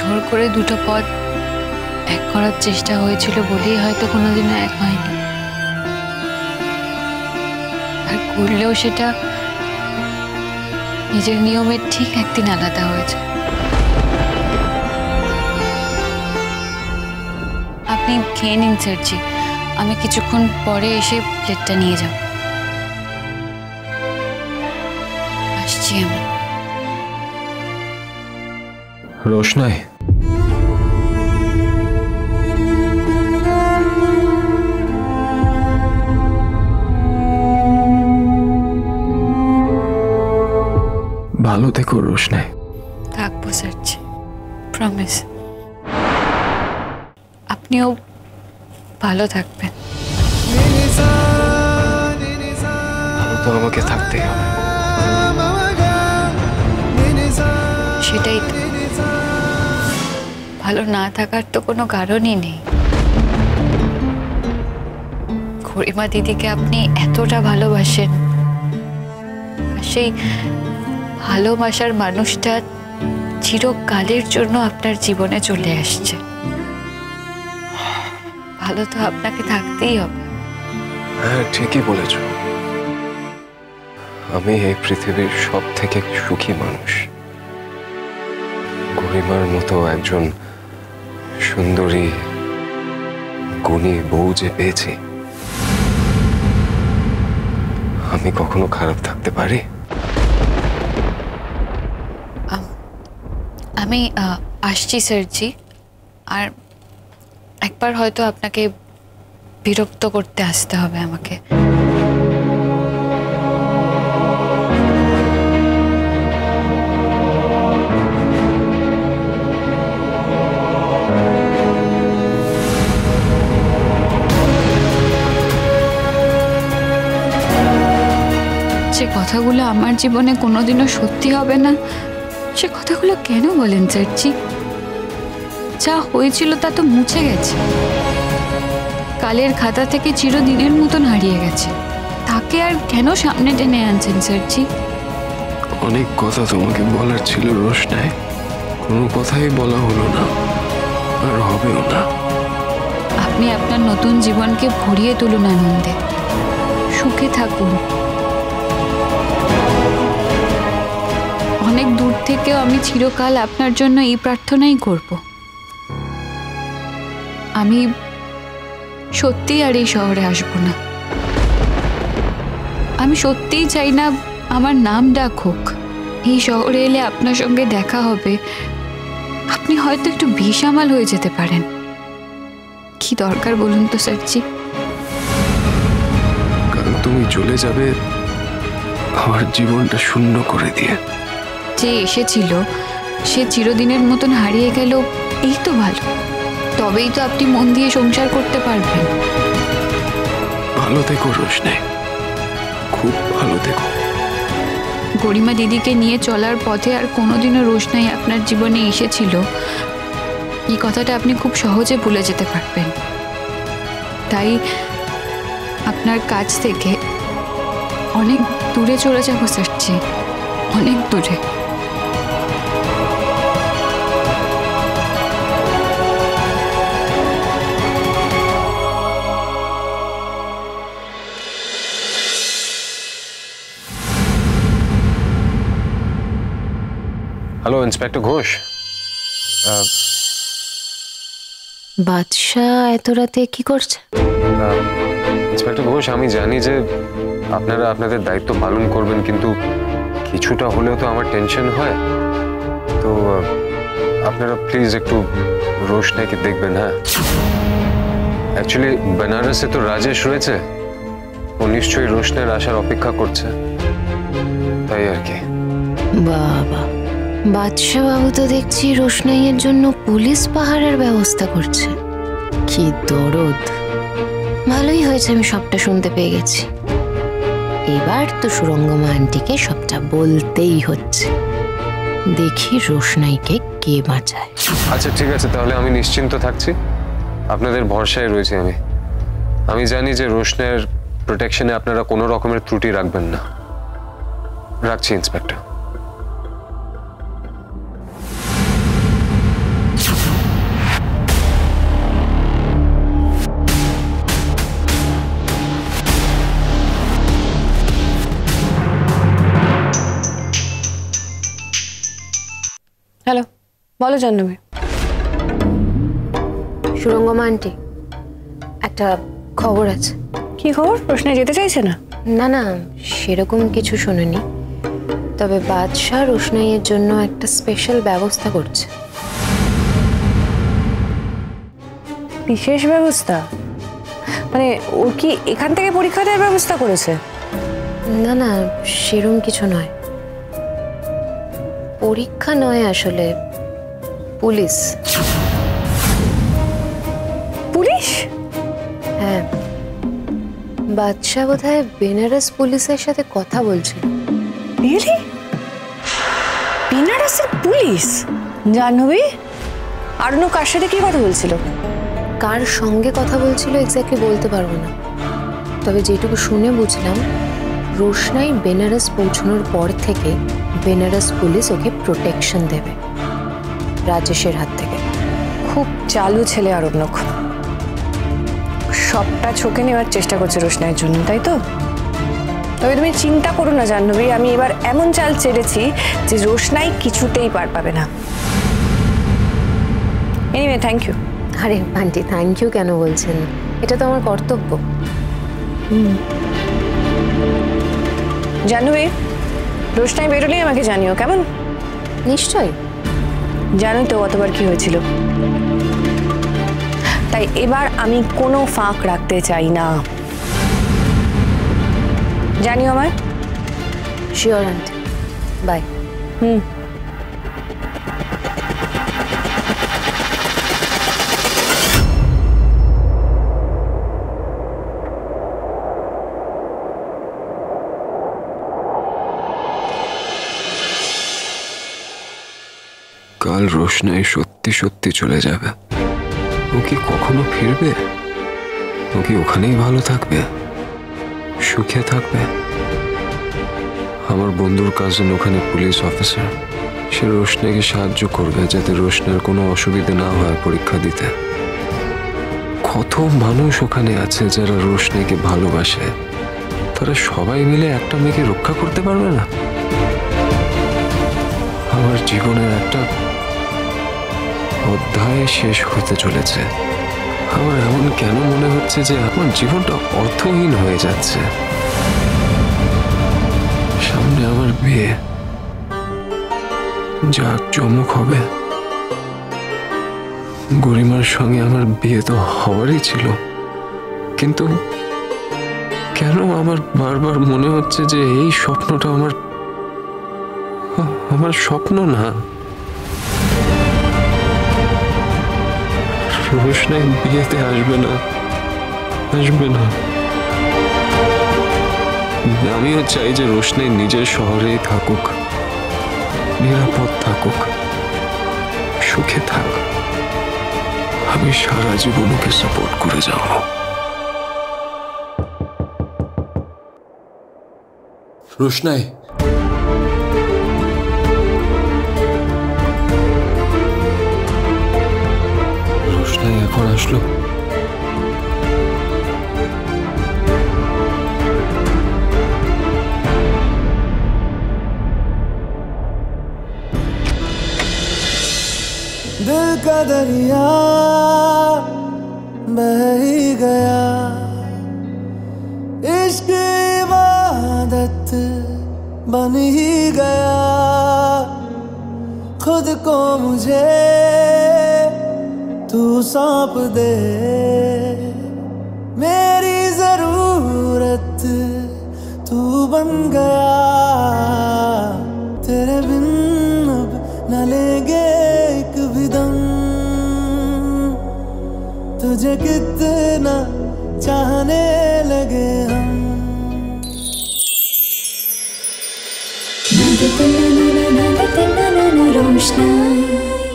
জোর করে দুটো পদ এক করার চেষ্টা হয়েছিল বলেই হয়তো কোনোদিনও এক হয়নি। আর করলেও সেটা নিজের নিয়মের ঠিক একদিন আলাদা হয়েছে। আপনি খেয়ে নিন স্যারজি, আমি কিছুক্ষণ পরে এসে প্লেটটা নিয়ে যাব। আসছি আমি। রোশনাই, ভালো থেকো রোশনাই। থাকবো স্যারজি, প্রমিস। আপনিও ভালো থাকবেন। ভালো তো আমাকে থাকতেই হবে। সেটাই তো, ভালো না থাকার তো কোনো কারণই নেই। গরিমা দিদিকে আপনি এতটা ভালোবাসেন, আর সেই ভালোবাসার মানুষটা চিরকালের জন্য আপনার জীবনে চলে আসছে। ভালো তো আপনাকে থাকতেই হবে। হ্যাঁ, ঠিকই বলেছ। আমি এই পৃথিবীর সব থেকে সুখী মানুষ। গরিমার মতো একজন সুন্দরী গুণী বউ যে পেয়েছি, আমি কখনো খারাপ থাকতে পারি? আমি আসছি স্যারজি, আর একবার হয়তো আপনাকে বিরক্ত করতে আসতে হবে আমাকে। যে কথাগুলো আমার জীবনে কোনোদিনও সত্যি হবে না, সে কথাগুলো কেন বলেন স্যারজি? যা হয়েছিল তা তো মুছে গেছে, কালের খাতা থেকে চিরদিনের মতন হারিয়ে গেছে। তাকে আর কেন সামনে টেনে আনছেন স্যারজি? অনেক কথা তোমাকে বলার ছিল রোশনাই, কোনো কথাই বলা হলো না, আর হবেও না। আপনি আপনার নতুন জীবনকে ভরিয়ে তুলুন আনন্দে, সুখে থাকুন। অনেক দূর থেকেও আমি চিরকাল আপনার জন্য এই প্রার্থনাই করব। আমি সত্যি আর এই শহরে আসবো না। আমি সত্যিই চাই না আমার নাম ডাক হোক। এই শহরে এলে আপনার সঙ্গে দেখা হবে, আপনি হয়তো একটু বেসামাল হয়ে যেতে পারেন। কি দরকার বলুন তো স্যারজি? কারণ তুমি চলে যাবে আমার জীবনটা শূন্য করে দিয়ে। যে এসেছিল সে চিরদিনের মতন হারিয়ে গেল, এই তো ভালো। তবেই তো আপনি মন দিয়ে সংসার করতে পারবেন। ভালো থেকো রোশনাই, খুব ভালো থেকো। গরিমা দিদিকে নিয়ে চলার পথে আর কোনোদিনও রোশনাই আপনার জীবনে এসেছিল, এই কথাটা আপনি খুব সহজে ভুলে যেতে পারবেন। তাই আপনার কাছ থেকে অনেক দূরে চলে যাবো স্যারজি, অনেক দূরে। Hello inspector Ghosh. বাদশাহ এত রাতে কি করছে? ইন্সপেক্টর ঘোষ, আমি জানি যে আপনারা আপনাদের দায়িত্ব পালন করবেন, কিন্তু কিছুটা হলেও তো আমার টেনশন হয়। তো আপনারা প্লিজ একটু রোশনাইকে দেখবেন। হ্যাঁ, অ্যাকচুয়ালি বেনারসে তো রাজেশ রয়েছে, ও নিশ্চয়ই রোশনাইয়ের আসার অপেক্ষা করছে, তাই আর কি। বাবা, বাদশাহ বাবু তো দেখছি রোশনাইয়ের জন্য পুলিশ পাহারার ব্যবস্থা করছে। কি দরদ! ভালোই হয়েছে আমি সবটা শুনতে পেয়ে গেছি। এবার তো সুরঙ্গমা আন্টিকে সবটা বলতেই হচ্ছে। দেখি রোশনাইকে কে বাঁচায়। আচ্ছা ঠিক আছে, তাহলে আমি নিশ্চিন্ত থাকছি, আপনাদের ভরসায় রয়েছি। আমি জানি যে রোশনাইয়ের প্রোটেকশনে আপনারা কোনো রকমের ত্রুটি রাখবেন না। রাখছি ইন্সপেক্টর। বলো জাহ্নবী। সুরঙ্গমা আন্টি, একটা খবর আছে। কি খবর? রোশনাই যেতে চাইছে না? না না, সেরকম কিছু শোনেনি, তবে বাদশাহ রোশনাইয়ের জন্য একটা স্পেশাল ব্যবস্থা করছে। বিশেষ ব্যবস্থা? মানে ও কি এখান থেকে পরীক্ষা দেওয়ার ব্যবস্থা করেছে? না না, সেরকম কিছু নয়। পরীক্ষা নয়, আসলে পুলিশ। পুলিশ? হ্যাঁ, বাদশাহ বোধহয় বেনারস পুলিশের সাথে কথা বলছিল। রিয়েলি? বেনারসের পুলিশ? জাহ্নবী, আরনু কার সাথে কি কথা বলছিল? কার সঙ্গে কথা বলছিল এক্স্যাক্টলি বলতে পারবো না, তবে যেটুকু শুনে বুঝলাম, রোশনাই বেনারস পৌঁছানোর পর থেকে বেনারস পুলিশ ওকে প্রোটেকশন দেবে রাজেশের হাত থেকে। খুব চালু ছেলে আরণ্যক, সবটা ছোকে নেওয়ার চেষ্টা করছে রোশনাইয়ের জন্য, তাই তো? তবে তুমি চিন্তা করো না জাহ্নবী, আমি এবার এমন চাল ছেড়েছি যে রোশনাই কিছুতেই পার পাবে না। Anyway, thank you. আরে আন্টি, থ্যাংক ইউ কেন বলছেন? এটা তো আমার কর্তব্য। জাহ্নবী, রোশনাই বেরোলেই আমাকে জানিও, কেমন? নিশ্চয়ই। জানোই তো গতবার কি হয়েছিল, তাই এবার আমি কোনো ফাঁক রাখতে চাই না। জানিও আমায়। Sure aunty, bye. কাল রোশনাই সত্যি সত্যি চলে যাবে। ও কি কখনো ফিরবে? ও কি ওখানেই ভালো থাকবে, সুখে থাকবে? আমার বন্ধুর কাজিন ওখানে পুলিশ অফিসার, সে রোশনাইকে সাহায্য করবে যাতে রোশনাইয়ের কোনো অসুবিধা না হয় পরীক্ষা দিতে। কত মানুষ ওখানে আছে যারা রোশনাইকে ভালোবাসে, তারা সবাই মিলে একটা মেয়েকে রক্ষা করতে পারবে না? আমার জীবনের একটা অধ্যায় শেষ হতে চলেছে। আমার এমন কেন মনে হচ্ছে যে আমার জীবনটা অর্থহীন হয়ে যাচ্ছে? সামনে আমার বিয়ে, জাঁকজমক হবে। গরিমার সঙ্গে আমার বিয়ে তো হওয়ারই ছিল, কিন্তু কেন আমার বারবার মনে হচ্ছে যে এই স্বপ্নটা আমার স্বপ্ন না। রোশনাই বিয়েতে আসবে না। আমিও চাই যে রোশনাই নিজের শহরেই থাকুক, নিরাপদ থাকুক, সুখে থাক। আমি সারা জীবন ওকে সাপোর্ট করে যাব। রোশনাই, রোশনাই এখন আসলো। दिल का दरिया बह ही गया, इश्क इबादत बन ही गया। खुद को मुझे तू सौंप दे, मेरी जरूरत तू बन गया। तेरे बिन अब न लेंगे एक भी दम, तुझे कितना चाहने लगे हम। रोशनाई।